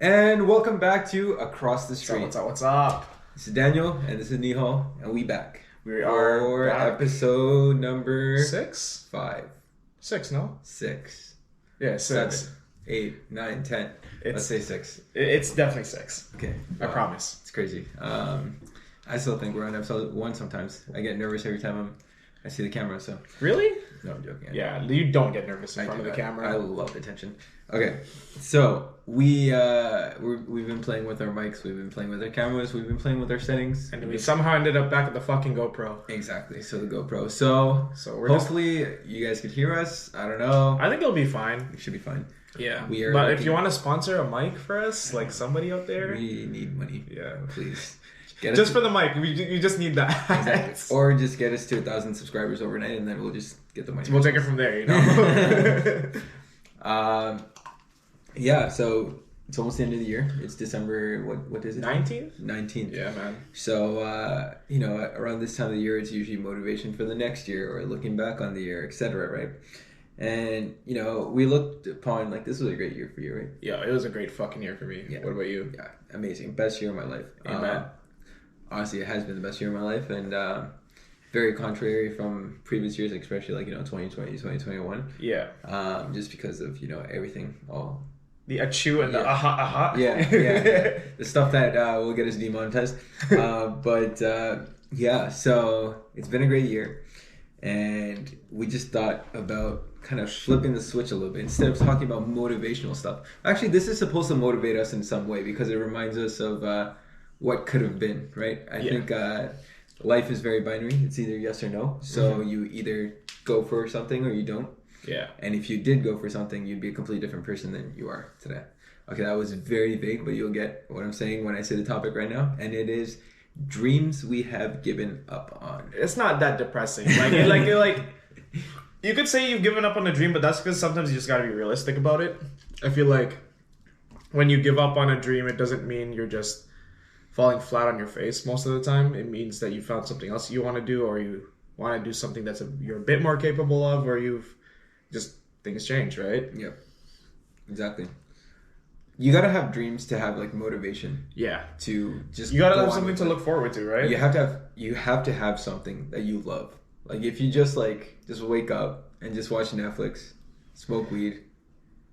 And welcome back to Across the Street. What's up? This is Daniel, and this is Nihaal, and we back. We are for back. episode number 6? 5. 6, no? 6. Yeah, 6. 7, 8, 9, 10. Let's say 6. It's definitely 6. Okay. I promise. It's crazy. I still think we're on episode 1 sometimes. I get nervous every time I see the camera, so. Really? No, I'm joking. Yeah, you don't get nervous in front of the camera. I love attention. Okay, so we've been playing with our mics, we've been playing with our cameras, we've been playing with our settings, and we somehow ended up back at the fucking GoPro. Exactly. So the GoPro. So we're hopefully you guys could hear us. I don't know. I think it'll be fine. It should be fine. Yeah. But if you want to sponsor a mic for us, like somebody out there, we need money. Yeah, please. Just for the mic, you just need that. Exactly. Or just get us to 1,000 subscribers overnight, and then we'll just get the money. We'll take it from there, you know. Yeah. So it's almost the end of the year. It's December. What is it? 19th. 19th. Yeah, man. So around this time of the year, it's usually motivation for the next year or looking back on the year, etc. Right? And we looked upon like this was a great year for you, right? Yeah, it was a great fucking year for me. Yeah. What about you? Yeah, amazing. Best year of my life. Amen. Honestly, it has been the best year of my life, and very contrary from previous years, especially like 2020, 2021. Yeah. Just because of everything, all the achoo and the aha. Yeah. The stuff that will get us demonetized. So it's been a great year, and we just thought about kind of flipping the switch a little bit instead of talking about motivational stuff. Actually, this is supposed to motivate us in some way because it reminds us of what could have been, right? I think life is very binary. It's either yes or no. So you either go for something or you don't. Yeah. And if you did go for something, you'd be a completely different person than you are today. Okay, that was very vague, but you'll get what I'm saying when I say the topic right now. And it is dreams we have given up on. It's not that depressing. Like you could say you've given up on a dream, but that's because sometimes you just gotta be realistic about it. I feel like when you give up on a dream, it doesn't mean you're just falling flat on your face most of the time. It means that you found something else you want to do, or you want to do something that's you're a bit more capable of, or you've just things change, right? Yep. Exactly. You gotta have dreams to have like motivation. Yeah. To just you gotta have something to look forward to, right? You have to have something that you love. Like if you just wake up and just watch Netflix, smoke weed,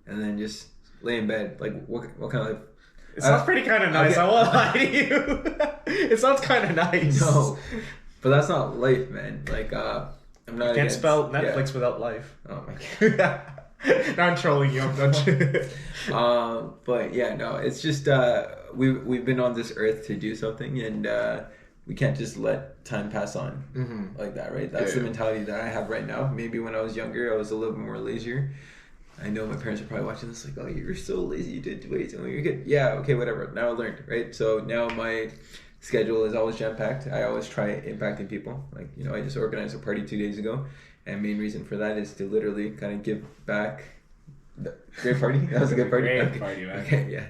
and then just lay in bed, like what kind of life? It sounds pretty kind of nice. Okay. I won't lie to you. It sounds kind of nice. No, but that's not life, man. Like I'm not. You can't spell Netflix without life. Oh my god. No, I'm trolling you. I'm not. But yeah, no. It's just we've been on this earth to do something, and we can't just let time pass on like that, right? That's the mentality that I have right now. Maybe when I was younger, I was a little bit more lazier. I know my parents are probably watching this like, oh, you're so lazy, you did wait till you're good. Yeah, okay, whatever. Now I learned, right? So now my schedule is always jam-packed. I always try impacting people. Like, I just organized a party 2 days ago, and main reason for that is to literally kind of give back. Great party? That was a good party? Great party, man. Okay, yeah.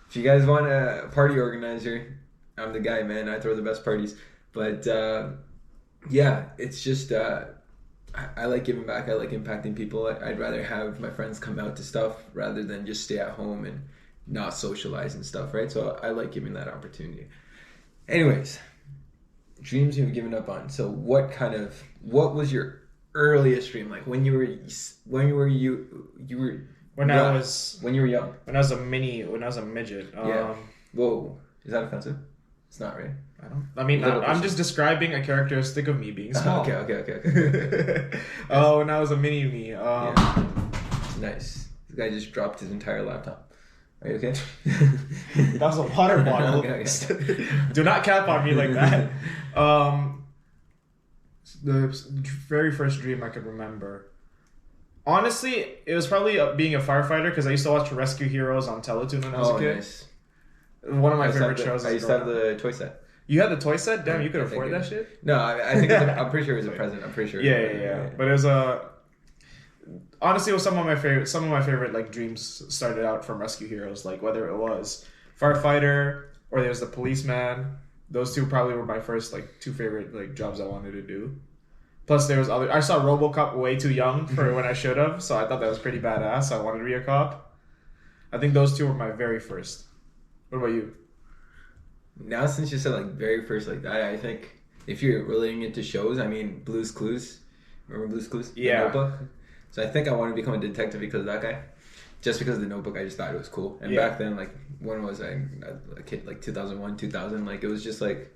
If you guys want a party organizer, I'm the guy, man. I throw the best parties. But, it's just... I like giving back. I like impacting people. I'd rather have my friends come out to stuff rather than just stay at home and not socialize and stuff, right? So I like giving that opportunity. Anyways, dreams you've given up on. So what was your earliest dream? Like when you were young. When I was a midget. Yeah. Whoa. Is that offensive? It's not, right? I'm just describing a characteristic of me being small. Okay. When I was a mini me. Nice. This guy just dropped his entire laptop. Are you okay? That was a water bottle. Okay. Do not cap on me like that. The very first dream I could remember. Honestly, it was probably being a firefighter because I used to watch Rescue Heroes on Teletoon when I was a kid. Nice. One of my favorite shows. I used to have the toy set. You had the toy set? Damn, you could afford that shit? No, I think I'm pretty sure it was a present. I'm pretty sure. Yeah. But it was honestly, it was some of my favorite like dreams started out from Rescue Heroes. Like whether it was firefighter or there was the policeman. Those two probably were my first like two favorite like jobs I wanted to do. Plus there was other. I saw RoboCop way too young for when I should have, so I thought that was pretty badass. So I wanted to be a cop. I think those two were my very first. What about you? Now, since you said like very first like that, I think if you're relating it to shows, I mean Blue's Clues. Remember Blue's Clues? Yeah. The Notebook. So I think I want to become a detective because of that guy. Just because of the Notebook, I just thought it was cool. And back then, like, when was I a kid? Like 2001, 2000. Like, it was just like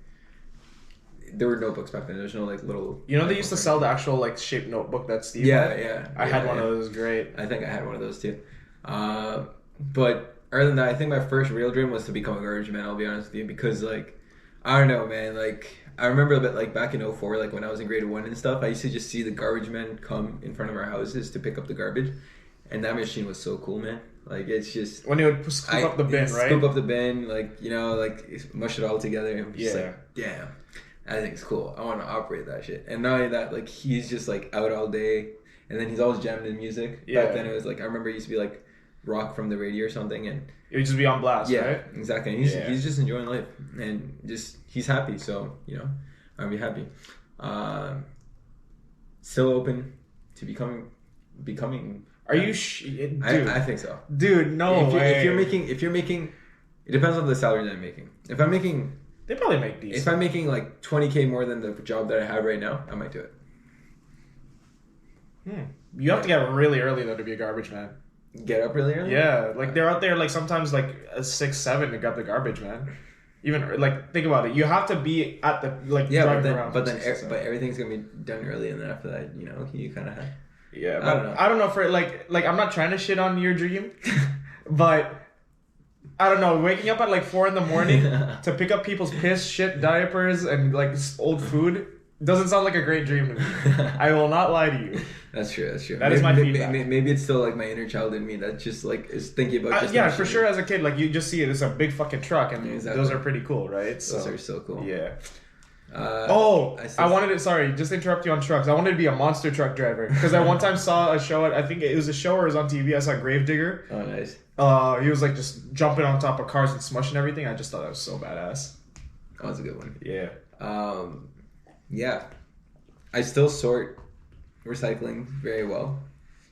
there were notebooks back then. There's no like little. You know, they used to sell the actual like shaped notebook that Steve had? I had one of those. Great. I think I had one of those too. But other than that, I think my first real dream was to become a garbage man. I'll be honest with you, because like I don't know, man. Like I remember a bit like back in 04, like when I was in grade 1 and stuff. I used to just see the garbage men come in front of our houses to pick up the garbage, and that machine was so cool, man. Like it's just when you would scoop up the bin, right? Scoop up the bin, like like mush it all together, and just like damn. I think it's cool. I want to operate that shit. And not only that, like he's just like out all day, and then he's always jamming in music. Yeah. Back then it was like I remember it used to be like rock from the radio or something, and it would just be on blast. Yeah, right? Exactly. And he's just enjoying life, and just he's happy. So I'll be happy. Still open to becoming. Are you? Dude, I think so. Dude, no. If you're making, it depends on the salary that I'm making. If I'm making. They probably make decent. If I'm making like $20,000 more than the job that I have right now, I might do it. You have to get up really early though to be a garbage man. Get up really early? Yeah, like they're out there like sometimes like 6, 7 to grab the garbage man. Even like think about it, you have to be at the like driving around. But everything's gonna be done early, and then after that, you kind of have. Yeah, but I don't know for like I'm not trying to shit on your dream, but. I don't know, waking up at like 4 a.m. to pick up people's piss, shit, diapers, and like old food doesn't sound like a great dream to me. I will not lie to you. That's true. That is my feedback. Maybe it's still like my inner child in me that just like is thinking about. Yeah, for sure. As a kid, like you just see it. It's a big fucking truck, and those are pretty cool, right? Those are so cool. Yeah. I wanted to. Sorry, just to interrupt you on trucks. I wanted to be a monster truck driver because I one time saw a show. I think it was a show or it was on TV. I saw Gravedigger. Oh, nice. He was like just jumping on top of cars and smushing everything. I just thought that was so badass. That was a good one. Yeah. Yeah. I still sort recycling very well.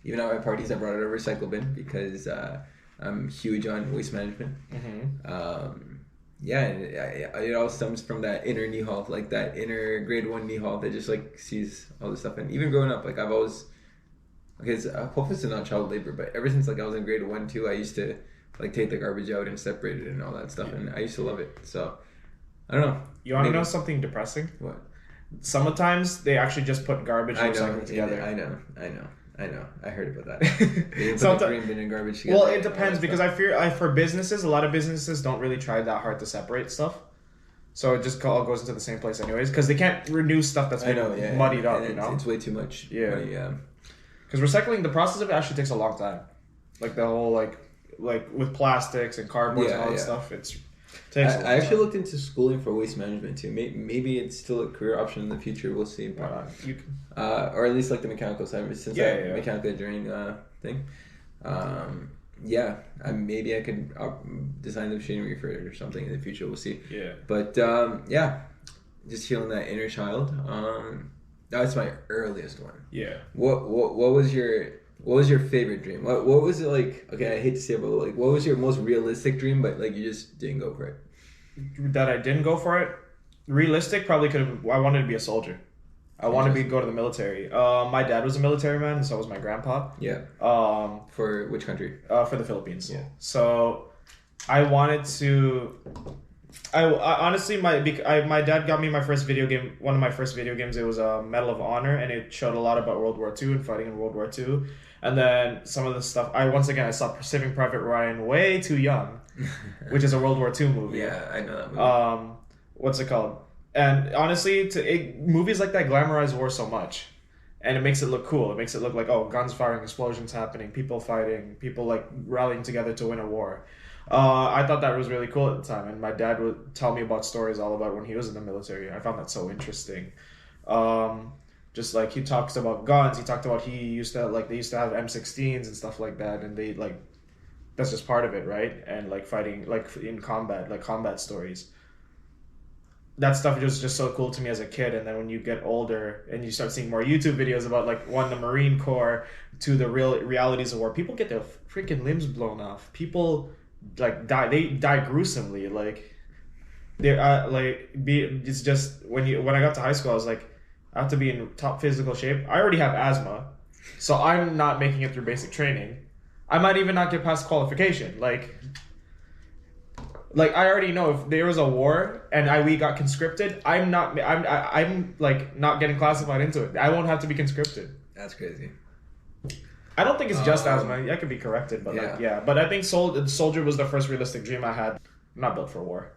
Even at my parties, I brought out a recycle bin because I'm huge on waste management. Mm-hmm. Yeah, and it all stems from that inner Nihaal, like that inner grade 1 Nihaal that just like sees all this stuff. And even growing up, like I've always, hopefully it's not child labor, but ever since like I was in grade 1, 2, I used to like take the garbage out and separate it and all that stuff, and I used to love it. So I don't know. You want to know something depressing? What? Sometimes they actually just put garbage and recycling together. I know. I heard about that. They put the green bin and garbage together. Well, it depends because I fear for businesses, a lot of businesses don't really try that hard to separate stuff. So it just all goes into the same place anyways because they can't renew stuff that's been muddied up, It's way too much. Yeah. Because recycling, the process of it actually takes a long time. Like the whole like with plastics and cardboard and all that stuff, I actually looked into schooling for waste management too. Maybe it's still a career option in the future. We'll see. Or at least like the mechanical side, since mechanical engineering thing. Maybe I could design the machinery for it or something in the future. We'll see. Yeah. But just healing that inner child. That's my earliest one. Yeah. What was your favorite dream? What was it like? Okay, I hate to say it, but like, what was your most realistic dream? But like, you just didn't go for it. That I didn't go for it. Realistic, probably could have. I wanted to be a soldier. I wanted to go to the military. My dad was a military man, and so was my grandpa. Yeah. For which country? For the Philippines. Yeah. So, I wanted to. I honestly, my dad got me my first video game. One of my first video games. It was a Medal of Honor, and it showed a lot about World War II and fighting in World War II. And then some of the stuff. I saw Saving Private Ryan way too young, which is a World War II movie. Yeah, I know that movie. What's it called? And honestly, movies like that glamorize war so much, and it makes it look cool. It makes it look like guns firing, explosions happening, people fighting, people like rallying together to win a war. I thought that was really cool at the time, and my dad would tell me about stories all about when he was in the military. I found that so interesting. Just like he talks about guns, he talked about they used to have M16s and stuff like that, and they like that's just part of it, right? And like fighting like in combat, like combat stories. That stuff was just so cool to me as a kid, and then when you get older and you start seeing more YouTube videos about like the Marine Corps to the real realities of war, people get their freaking limbs blown off. People like die. They die gruesomely. Like they it's just when I got to high school, I was like, I have to be in top physical shape. I already have asthma, so I'm not making it through basic training. I might even not get past qualification. Like I already know if there was a war and we got conscripted, I'm like not getting classified into it. I won't have to be conscripted. That's crazy. I don't think it's just asthma. I could be corrected, but But I think soldier was the first realistic dream I had. I'm not built for war.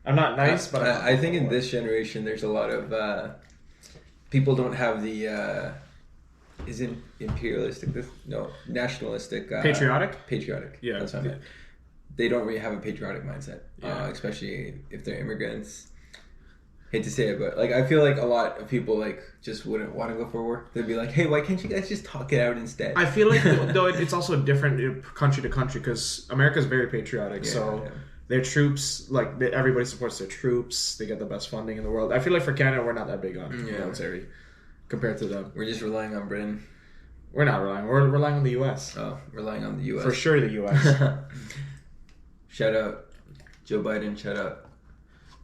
I'm not nice, but I think in this generation, there's a lot of people don't have the is it imperialistic? No, nationalistic. Patriotic. Yeah, that's what I meant. They don't really have a patriotic mindset, especially if they're immigrants. Hate to say it, but like I feel like a lot of people like just wouldn't want to go for war. They'd be like, "Hey, why can't you guys just talk it out instead?" I feel like though it's also different country to country because America's very patriotic. Their troops, like everybody supports their troops. They get the best funding in the world. I feel like for Canada, we're not that big on military compared to them. We're just relying on Britain. We're not relying. We're relying on the U.S. Oh, relying on the U.S. For sure, the U.S. Shout out Joe Biden. Shout out.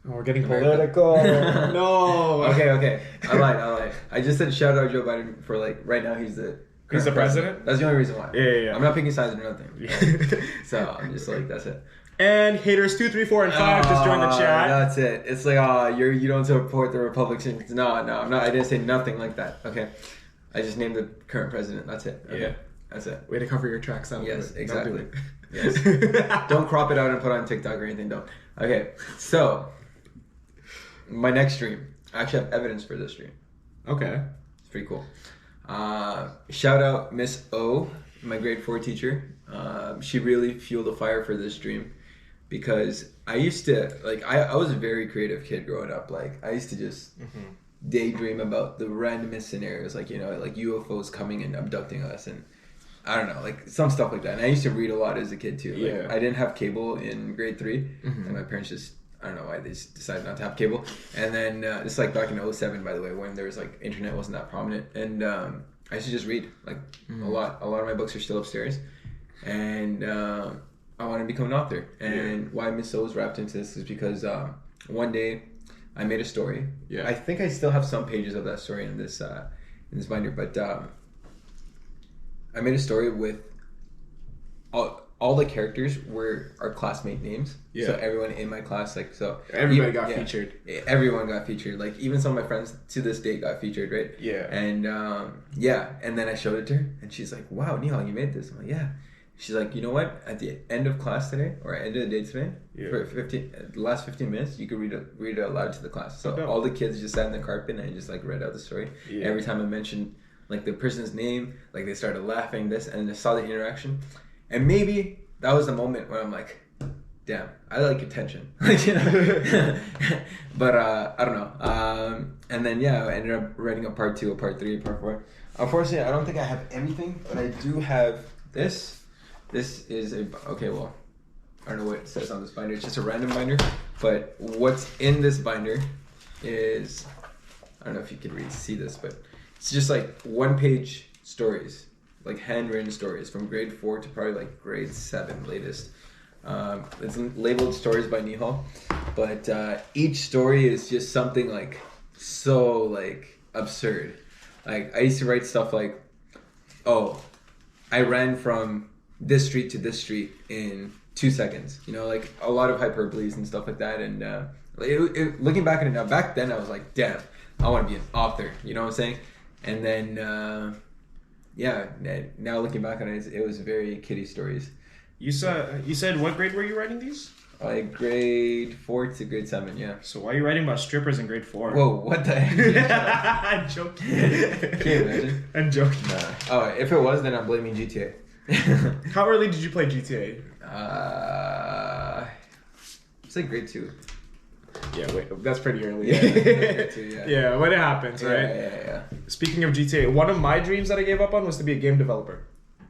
Oh, we're getting political. No. Okay. I lied. I just said shout out Joe Biden for like right now he's the president. That's the only reason why. Yeah. I'm not picking sides or nothing. Right? So I'm just like that's it. And haters 2, 3, 4, and 5 just joined the chat. That's it. It's like you don't support the Republicans. No, I'm not. I didn't say nothing like that. Okay. I just named the current president. That's it. Okay. Yeah. That's it. Way to cover your tracks out. Yes, exactly. Yes. Don't crop it out and put it on TikTok or anything. Don't. Okay. So. My next dream. I actually have evidence for this dream. Okay. It's pretty cool. Shout out Miss O, my grade 4 teacher. She really fueled a fire for this dream because I used to, like, I was a very creative kid growing up. Like, I used to just daydream about the randomest scenarios, like, like UFOs coming and abducting us and I don't know, like some stuff like that. And I used to read a lot as a kid too. Like, I didn't have cable in grade 3 and my parents just, I don't know why they decided not to have cable. And then it's like back in 2007, by the way, when there was like internet wasn't that prominent. And I used to just read like a lot. A lot of my books are still upstairs. And I want to become an author. And why Miss O was wrapped into this is because one day I made a story. Yeah. I think I still have some pages of that story in this binder. But I made a story with all the characters were our classmate names. Yeah. So everyone in my class, like, so everybody got featured. Everyone got featured. Like even some of my friends to this day got featured, right? Yeah. And and then I showed it to her, and she's like, "Wow, Nihaal, you made this." I'm like, "Yeah." She's like, "You know what? At the end of class today, or end of the day today, for the last 15 minutes, you could read it aloud to the class." So all the kids just sat in the carpet, and I just like read out the story. Yeah. Every time I mentioned like the person's name, like they started laughing. And I saw the interaction. And maybe that was the moment where I'm like, damn, I like attention. But I don't know. And then, I ended up writing a part 2, a part 3, a part 4. Unfortunately, I don't think I have everything, but I do have this. This is I don't know what it says on this binder. It's just a random binder. But what's in this binder is, I don't know if you can see this, but it's just like 1-page stories. Like handwritten stories from grade 4 to probably like grade 7 latest. It's labeled stories by Nihaal, but each story is just something like so like absurd. Like I used to write stuff like, I ran from this street to this street in 2 seconds. Like a lot of hyperboles and stuff like that. And looking back at it now, back then I was like, damn, I want to be an author. You know what I'm saying? And then. Now looking back on it, it was very kiddie stories. You said what grade were you writing these? Like grade 4 to grade 7, yeah. So why are you writing about strippers in grade 4? Whoa, what the heck? I'm joking. Can you imagine? I'm joking. Nah. Oh, if it was, then I'm blaming GTA. How early did you play GTA? It's like grade 2. Yeah, wait, that's pretty early. Yeah, yeah, when it happens, right? Yeah. Speaking of GTA, one of my dreams that I gave up on was to be a game developer.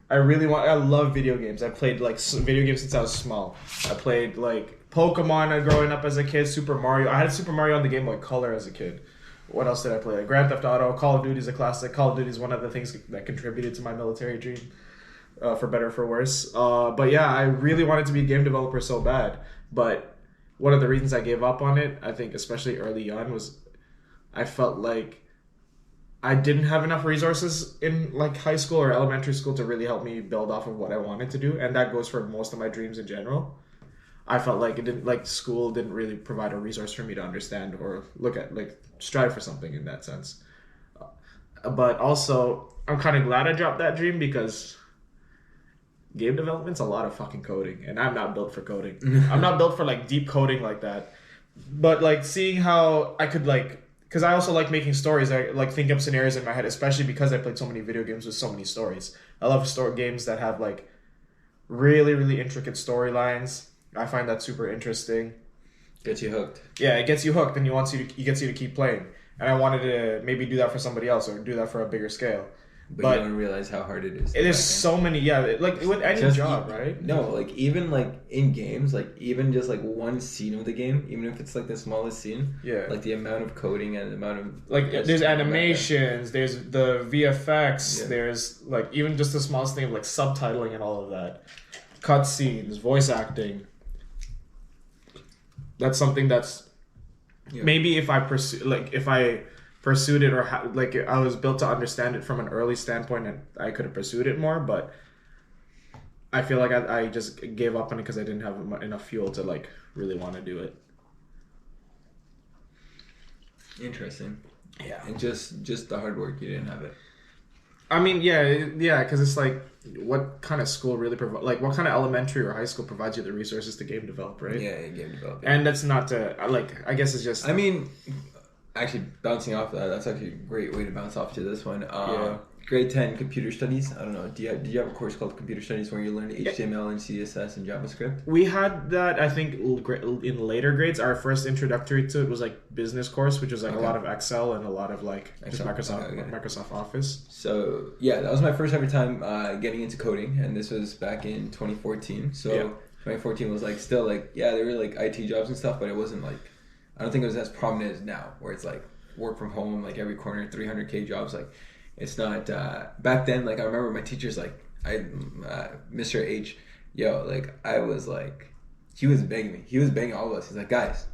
I love video games. I played like video games since I was small. I played like Pokemon growing up as a kid, Super Mario. I had Super Mario on the Game Boy Color as a kid. What else did I play? Like Grand Theft Auto, Call of Duty is a classic. Call of Duty is one of the things that contributed to my military dream. for better or for worse. But yeah, I really wanted to be a game developer so bad. But one of the reasons I gave up on it, I think, especially early on, was I felt like I didn't have enough resources in like high school or elementary school to really help me build off of what I wanted to do, and that goes for most of my dreams in general. I felt like it didn't like school didn't really provide a resource for me to understand or look at like strive for something in that sense. But also, I'm kind of glad I dropped that dream because game development's a lot of fucking coding, and I'm not built for coding. I'm not built for like deep coding like that. But like seeing how I could like, because I also like making stories. I like thinking up scenarios in my head, especially because I played so many video games with so many stories. I love story games that have like really, really intricate storylines. I find that super interesting. Gets you hooked. Yeah, it gets you hooked, and it gets you to keep playing. And I wanted to maybe do that for somebody else or do that for a bigger scale. But you don't realize how hard it is. It is so many, like with any job, right? No, like even like in games, like even just like one scene of the game, even if it's like the smallest scene, like the amount of coding and the amount of like there's animations, there's the VFX, there's like even just the smallest thing of like subtitling and all of that, cutscenes, voice acting. That's something that's maybe if I pursued it or like I was built to understand it from an early standpoint and I could have pursued it more, but I feel like I just gave up on it because I didn't have enough fuel to like really want to do it. Interesting. Yeah. And just the hard work, you didn't have it. I mean, yeah, because it's like, what kind of school really provides, like, what kind of elementary or high school provides you the resources to game develop, right? Yeah, game develop. And that's not to, like, I guess it's just... I mean, actually, bouncing off that, that's actually a great way to bounce off to this one. Grade 10 computer studies. I don't know. Did you have a course called computer studies where you learned HTML and CSS and JavaScript? We had that, I think, in later grades. Our first introductory to it was like business course, which was like a lot of Excel and a lot of like just Microsoft Office. So yeah, that was my first ever time getting into coding, and this was back in 2014. So 2014 was like still like there were like IT jobs and stuff, but it wasn't like, I don't think it was as prominent as now, where it's like work from home, like every corner, 300K jobs, like. It's not back then. Like I remember my teachers, like Mr. H, like I was like, he was begging me. He was begging all of us. He's like, guys,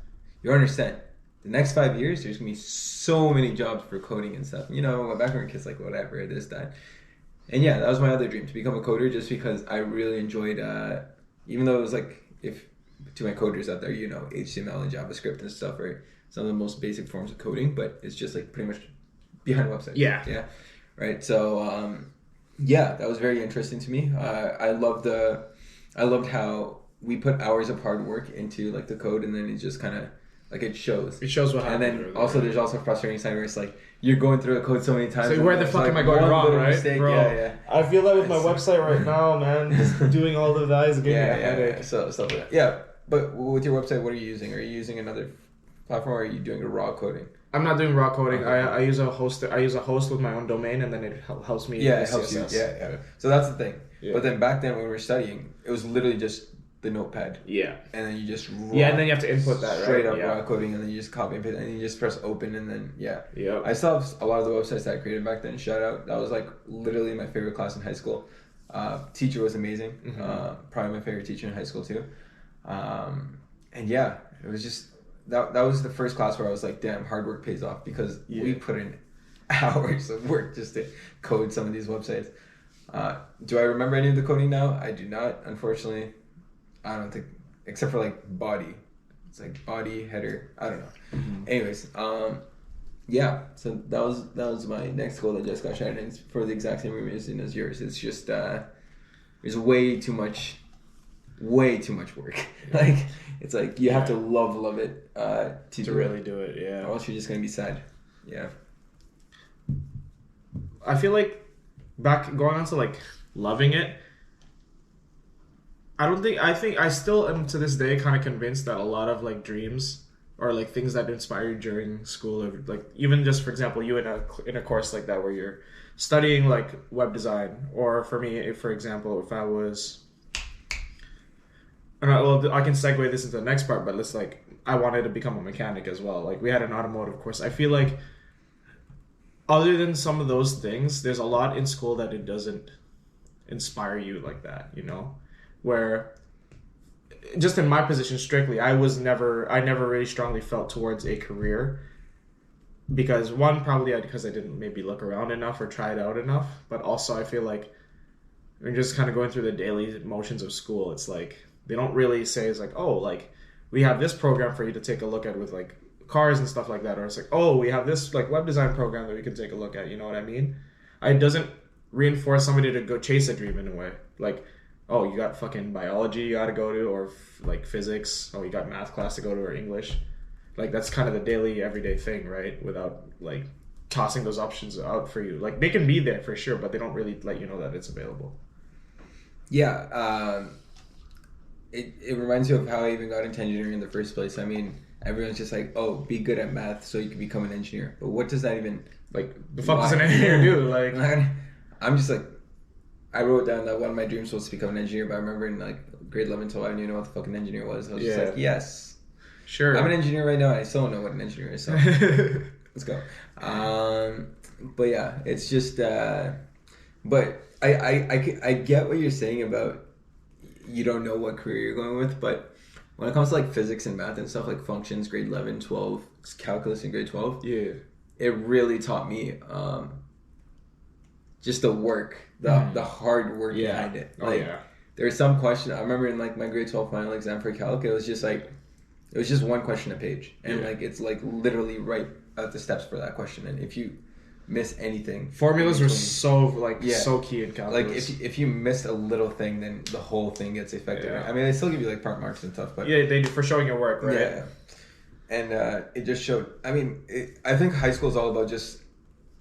you understand? The next 5 years, there's gonna be so many jobs for coding and stuff. My background kid's like whatever, this, that, and that was my other dream, to become a coder, just because I really enjoyed. Even though it was like, if to my coders out there, HTML and JavaScript and stuff are some of the most basic forms of coding, but it's just like pretty much behind a website. Yeah. Right. So, that was very interesting to me. I loved how we put hours of hard work into like the code, and then it just kind of like it shows. It shows what happened. And then also there's also a frustrating side where it's like you're going through the code so many times. So where the fuck am I going wrong, right? Mistake. Bro, yeah. I feel that with my website right now, man. Just doing all of that is giving me a headache. So stuff like that. Yeah. But with your website, what are you using? Are you using another platform, or are you doing a raw coding? I'm not doing raw coding. Okay. I use a host. I use a host with my own domain, and then it helps me. Yeah, it helps CSS. You. Yeah. So that's the thing. Yeah. But then back then when we were studying, it was literally just the notepad. Yeah. And then you just and then you have to input that straight up raw coding, and then you just copy and paste, and then you just press open, and then Yeah. I still have a lot of the websites that I created back then. Shout out. That was like literally my favorite class in high school. Teacher was amazing. Mm-hmm. Probably my favorite teacher in high school too. And it was just. That was the first class where I was like, damn, hard work pays off, because we put in hours of work just to code some of these websites. Do I remember any of the coding now? I do not, unfortunately. I don't think, except for like body. It's like body, header. I don't know. Mm-hmm. Anyways, so that was my next goal that just got shattered, and it's for the exact same reason as yours. It's just there's way too much work. Like it's like you have to love it to really do it. Yeah. Or else you're just gonna be sad. Yeah. I feel like going on to like loving it. I think I still am to this day kind of convinced that a lot of like dreams or like things that inspire you during school, or like even just for example you in a course like that where you're studying like web design, or for me, if I was. I can segue this into the next part, but it's like I wanted to become a mechanic as well. Like we had an automotive course. I feel like other than some of those things, there's a lot in school that it doesn't inspire you like that, you know? Where, just in my position strictly, I never really strongly felt towards a career. Because one, probably because I didn't maybe look around enough or try it out enough. But also I feel like when you're just kind of going through the daily motions of school, it's like, they don't really say, it's like, oh, like, we have this program for you to take a look at with, like, cars and stuff like that. Or it's like, oh, we have this, like, web design program that we can take a look at. You know what I mean? It doesn't reinforce somebody to go chase a dream in a way. Like, oh, you got fucking biology you got to go to, or, like, physics. Oh, you got math class to go to, or English. Like, that's kind of the daily, everyday thing, right? Without, like, tossing those options out for you. Like, they can be there for sure, but they don't really let you know that it's available. Yeah, it reminds you of how I even got into engineering in the first place. I mean, everyone's just like, oh, be good at math so you can become an engineer. But what does that even... Like, the fuck does an engineer do? Like, I'm just like... I wrote down that one of my dreams was to become an engineer, but I remember in, like, grade 11, 12, I didn't even know what the fuck an engineer was. I was just like, yes... Sure. I'm an engineer right now, and I still don't know what an engineer is, so let's go. But yeah, it's just... but I get what you're saying about you don't know what career you're going with, but when it comes to, like, physics and math and stuff, like functions, grade 11, 12, calculus in grade 12, yeah, it really taught me just the work, the hard work behind it. Like, there was some question, I remember in, like, my grade 12 final exam for calc, it was just like... It was just one question a page, and like it's like literally right at the steps for that question. And if you miss anything, formulas were so so key in calculus. Like if you miss a little thing, then the whole thing gets affected. Yeah. I mean, they still give you like part marks and stuff, but yeah, they do for showing your work, right? Yeah, and it just showed. I mean, I think high school is all about just.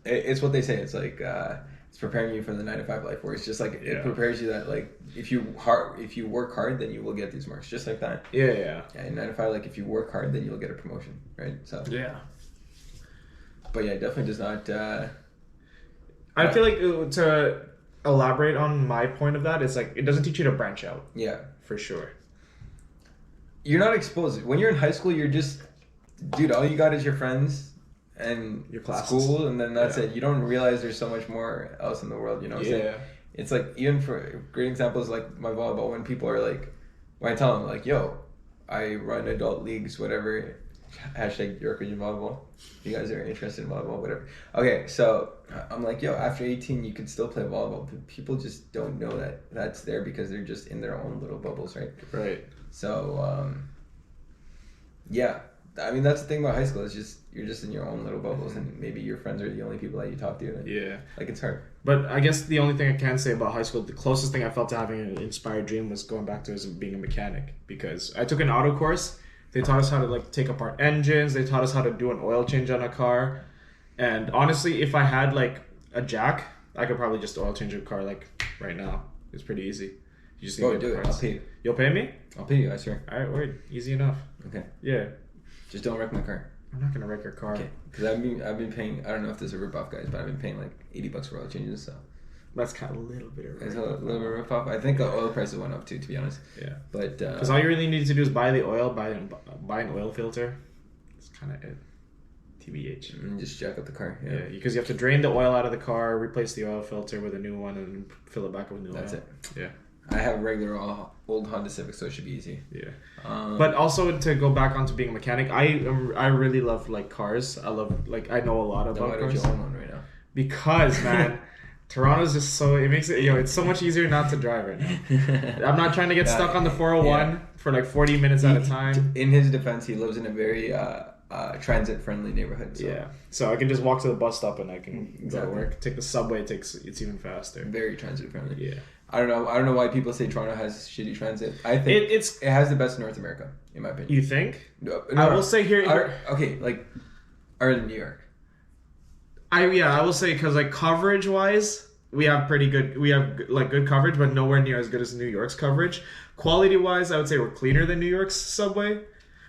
It's what they say. It's like it's preparing you for the 9-to-5 life, where it's just like it prepares you that like if you work hard, then you will get these marks, just like that. Yeah. In 9-to-5, like if you work hard, then you'll get a promotion, right? So yeah. But yeah, it definitely does not. I feel like to elaborate on my point of that, it's like it doesn't teach you to branch out. Yeah, for sure. You're not exposed when you're in high school. You're just, dude. All you got is your friends and your classes. School, and then that's it. You don't realize there's so much more else in the world, you know what I'm saying? It's like, even for great examples like my volleyball, when people are like, when I tell them like, yo, I run adult leagues, whatever, hashtag York Region Volleyball, if you guys are interested in volleyball, whatever. Okay, so I'm like, yo, after 18 you could still play volleyball, but people just don't know that that's there because they're just in their own little bubbles, right? Right. So yeah, I mean, that's the thing about high school. It's just you're just in your own little bubbles, and maybe your friends are the only people that you talk to. And, like, it's hard. But I guess the only thing I can say about high school, the closest thing I felt to having an inspired dream was going back to being a mechanic, because I took an auto course. They taught us how to like take apart engines. They taught us how to do an oil change on a car. And honestly, if I had like a jack, I could probably just oil change a car like right now. It's pretty easy. You just need to do it. I'll pay you. You'll pay me? I'll pay you, I swear. All right, word. Easy enough. Okay. Yeah. Just don't wreck my car. I'm not gonna wreck your car. Okay. Because I've been paying. I don't know if this is a ripoff, guys, but I've been paying like $80 for oil changes. So that's kind of a little bit of a ripoff. It's a little bit of a ripoff. I think the oil prices went up too, to be honest. Yeah. But because all you really need to do is buy the oil, buy an oil filter. That's kind of it. TBH. And just jack up the car. Yeah. Because you have to drain the oil out of the car, replace the oil filter with a new one, and fill it back up with new oil. That's it. Yeah. I have a regular old Honda Civic, so it should be easy. Yeah. But also to go back onto being a mechanic, I really love like cars. I love I know a lot about cars. Why don't you own one right now? Because man, Toronto's just so it's so much easier not to drive right now. I'm not trying to get stuck on the 401 for like 40 minutes at a time. In his defense, he lives in a very transit friendly neighborhood. So. Yeah. So I can just walk to the bus stop and I can go to work. Take the subway. It's even faster. Very transit friendly. Yeah. I don't know why people say Toronto has shitty transit. I think it has the best in North America, in my opinion. You think? No, I will say here. Okay, like, are in New York. I will say, because like coverage wise, we have good coverage, but nowhere near as good as New York's coverage. Quality wise, I would say we're cleaner than New York's subway.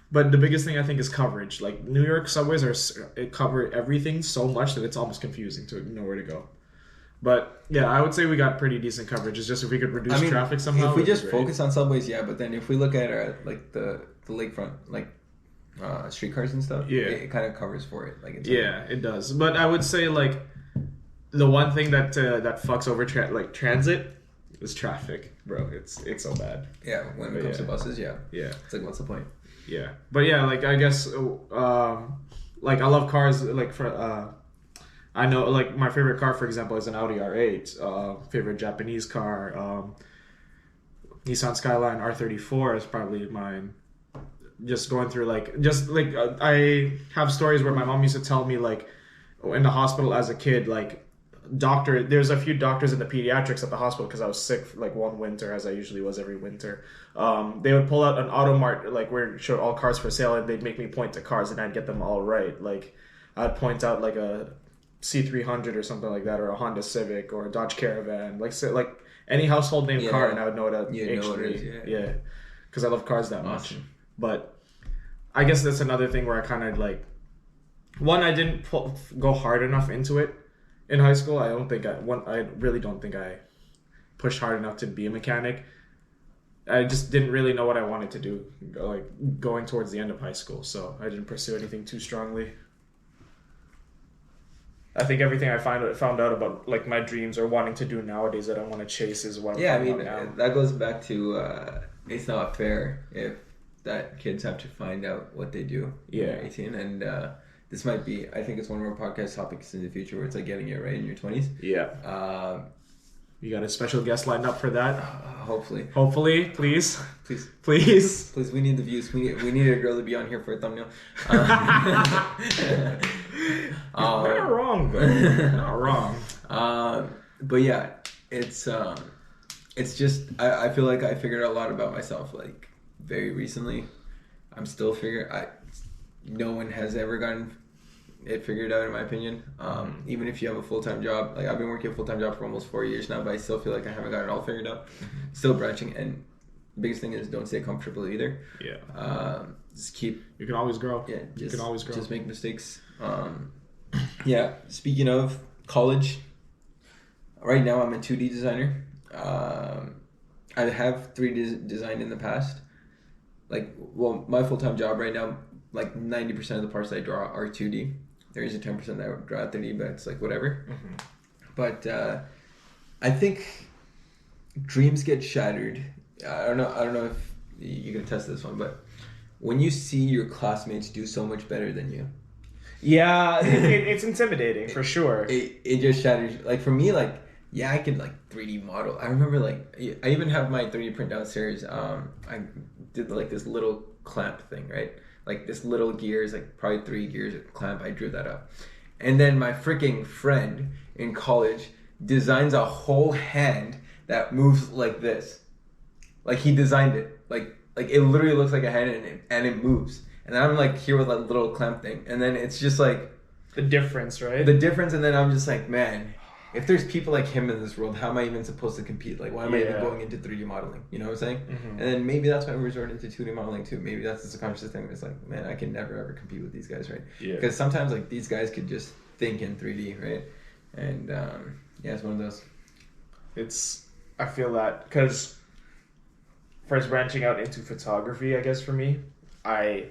But the biggest thing I think is coverage. Like New York subways cover everything so much that it's almost confusing to know where to go. But yeah, I would say we got pretty decent coverage. It's just if we could reduce traffic somehow. If we just focus on subways, yeah. But then if we look at like the lakefront, like streetcars and stuff, it kind of covers for it. Like it does. But I would say like the one thing that fucks over transit is traffic, bro. It's so bad. Yeah, when it comes to buses, yeah. It's like, what's the point? Yeah, but yeah, like I guess, like I love cars. Like I know, like my favorite car, for example, is an Audi R8. Favorite Japanese car, Nissan Skyline R34 is probably mine. Just going through I have stories where my mom used to tell me, like, in the hospital as a kid, like, there's a few doctors in the pediatrics at the hospital because I was sick like one winter, as I usually was every winter. They would pull out an Automart, like, where it showed all cars for sale, and they'd make me point to cars, and I'd get them all right. Like, I'd point out like a C300 or something like that, or a Honda Civic, or a Dodge Caravan, like any household name car, and I would know what it is. Yeah, because I love cars that much. But I guess that's another thing where I kind of like, one, I didn't go hard enough into it in high school. I really don't think I pushed hard enough to be a mechanic. I just didn't really know what I wanted to do, like, going towards the end of high school. So I didn't pursue anything too strongly. I think everything I found out about, like, my dreams or wanting to do nowadays that I want to chase is what I'm finding out now. That goes back to it's not fair if that kids have to find out what they do when they're 18. And this might be, I think it's one of our podcast topics in the future, where it's like getting it right in your 20s. Yeah. You got a special guest lined up for that? Hopefully, please. We need the views. We need a girl to be on here for a thumbnail. Not wrong, though. Not wrong. But yeah, it's just, I feel like I figured out a lot about myself, like, very recently. I'm still no one has ever gotten it figured out, in my opinion. Even if you have a full-time job, like, I've been working a full-time job for almost 4 years now, but I still feel like I haven't got it all figured out. Still branching, and the biggest thing is don't stay comfortable either. Just you can always grow. You can always grow. Just make mistakes. Speaking of college, right now I'm a 2D designer. I have 3D designed in the past. Like, well, my full-time job right now, like 90% of the parts I draw are 2D. There is a 10% that I draw 3D, but it's like whatever. But I think dreams get shattered. I don't know if you can test this one, but when you see your classmates do so much better than you. Yeah, it's intimidating for sure. It just shatters. Like, for me, like, yeah, I could, like, 3D model. I remember, like, I even have my 3D print downstairs. I did, like, this little clamp thing, right? Like, this little gears, like, probably 3 gears clamp. I drew that up. And then my freaking friend in college designs a whole hand that moves like this. Like, he designed it. Like it literally looks like a hand, and it moves. And I'm, like, here with a little clamp thing. And then it's just, like... the difference, right? The difference, and then I'm just like, man... if there's people like him in this world, how am I even supposed to compete? Like, why am I even going into 3D modeling? You know what I'm saying? And then maybe that's why we resorted to 2D modeling too. Maybe that's the subconscious thing. It's like, man, I can never ever compete with these guys, right? Because sometimes, like, these guys could just think in 3D, right? And it's one of those. I feel that, because first branching out into photography, I guess for me, I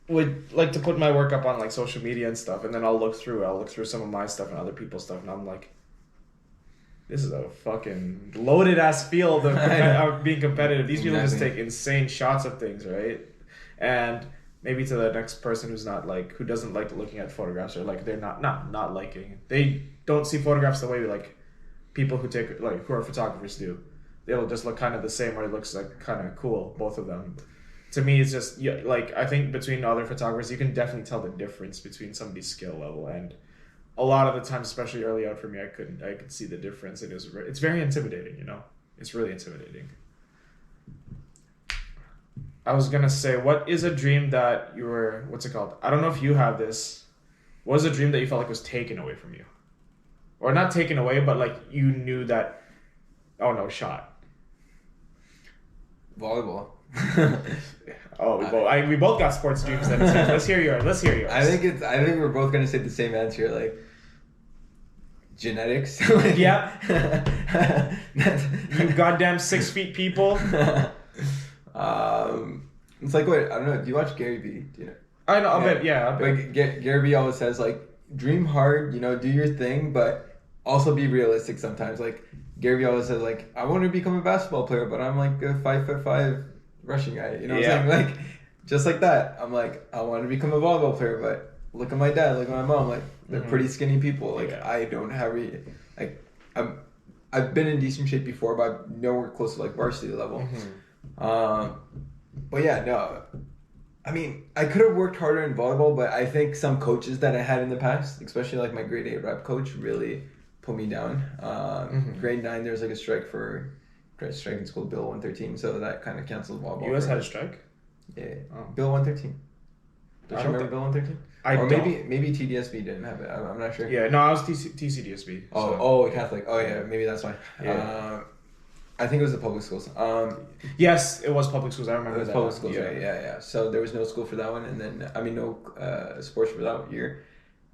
would like to put my work up on, like, social media and stuff, and then I'll look through some of my stuff and other people's stuff, and I'm like, this is a fucking loaded ass field of being competitive. These people just take insane shots of things, right? And maybe to the next person who doesn't like looking at photographs, or, like, they're not liking, they don't see photographs the way, like, people who are photographers do. They'll just look kind of the same, or it looks like kind of cool, both of them. To me, it's just, like, I think between other photographers, you can definitely tell the difference between somebody's skill level, and a lot of the time, especially early on for me, I could see the difference. It's very intimidating, you know? It's really intimidating. I was gonna say, what is a dream that you were, what's it called? I don't know if you have this. What was a dream that you felt like was taken away from you? Or not taken away, but, like, you knew that, oh no, shot. Volleyball. We both got sports dreams then. Let's hear yours. I think we're both gonna say the same answer, like genetics. Yeah. You goddamn 6 feet people. It's like, what, I don't know. Do you watch Gary Vee? Do you know? I know. I bet. Like, Gary Vee always says, like, dream hard. You know, do your thing, but also be realistic sometimes. Like Gary always says, like, I want to become a basketball player, but I'm like a 5'5" rushing guy. You know what I'm saying? Like, just like that. I'm like, I want to become a volleyball player, but look at my dad, look at my mom. Like, they're pretty skinny people. Like, I don't have I've been in decent shape before, but I'm nowhere close to like varsity level. But yeah, no. I mean, I could have worked harder in volleyball, but I think some coaches that I had in the past, especially like my grade 8 rep coach, really put me down. Grade 9, there was like a strike in school, Bill 113, so that kind of canceled volleyball. You guys had a strike? Yeah. Bill 113. Don't you remember Bill 113? Maybe TDSB didn't have it. I'm not sure. Yeah, no, I was TCDSB. Catholic. Oh yeah, maybe that's why. Yeah. I think it was the public schools. Yes, it was public schools. I remember it was that. Public schools, right? Yeah. So there was no school for that one, and then no sports for that year.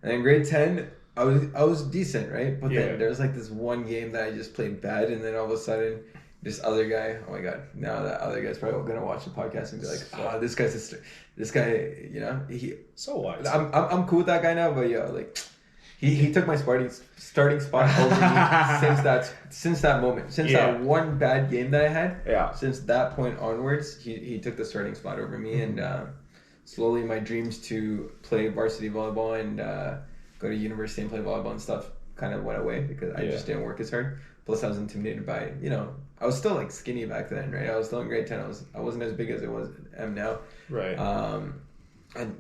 And in grade 10, I was decent, right? But then there was like this one game that I just played bad, and then all of a sudden, this other guy. Oh my god! Now that other guy's probably gonna watch the podcast and be like, this guy, you know, he. So what? I'm cool with that guy now, but like. He took my starting spot over me since that moment. Since that one bad game that I had. Yeah. Since that point onwards, he took the starting spot over me, and slowly my dreams to play varsity volleyball and go to university and play volleyball and stuff kind of went away because I just didn't work as hard. Plus, I was intimidated by I was still like skinny back then, right? I was still in grade 10. I wasn't as big as I am now. Right. I'm